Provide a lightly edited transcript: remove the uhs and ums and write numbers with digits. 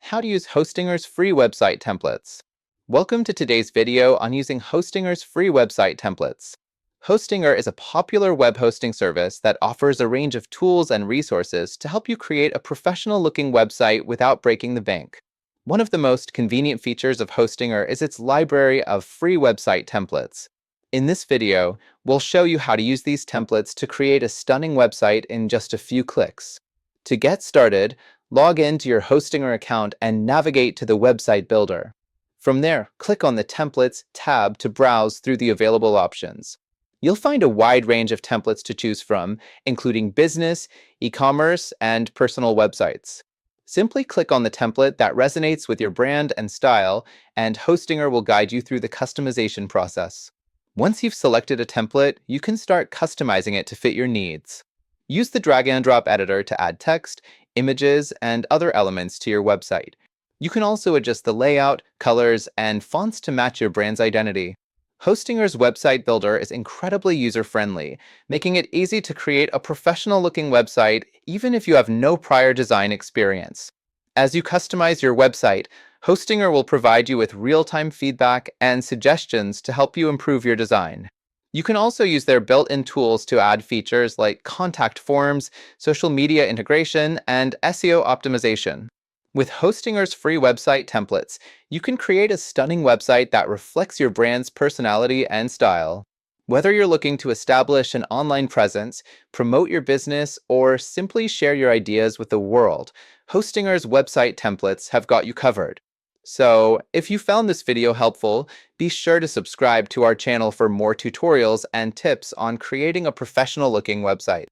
how to use Hostinger's free website templates. Welcome to today's video on using Hostinger's free website templates. Hostinger is a popular web hosting service that offers a range of tools and resources to help you create a professional-looking website without breaking the bank. One of the most convenient features of Hostinger is its library of free website templates. In this video, we'll show you how to use these templates to create a stunning website in just a few clicks. To get started, log into your Hostinger account and navigate to the website builder. From there, click on the Templates tab to browse through the available options. You'll find a wide range of templates to choose from, including business, e-commerce, and personal websites. Simply click on the template that resonates with your brand and style, and Hostinger will guide you through the customization process. Once you've selected a template, you can start customizing it to fit your needs. Use the drag-and-drop editor to add text, images, and other elements to your website. You can also adjust the layout, colors, and fonts to match your brand's identity. Hostinger's website builder is incredibly user-friendly, making it easy to create a professional-looking website even if you have no prior design experience. As you customize your website, Hostinger will provide you with real-time feedback and suggestions to help you improve your design. You can also use their built-in tools to add features like contact forms, social media integration, and SEO optimization. With Hostinger's free website templates, you can create a stunning website that reflects your brand's personality and style. Whether you're looking to establish an online presence, promote your business, or simply share your ideas with the world, Hostinger's website templates have got you covered. So, if you found this video helpful, be sure to subscribe to our channel for more tutorials and tips on creating a professional-looking website.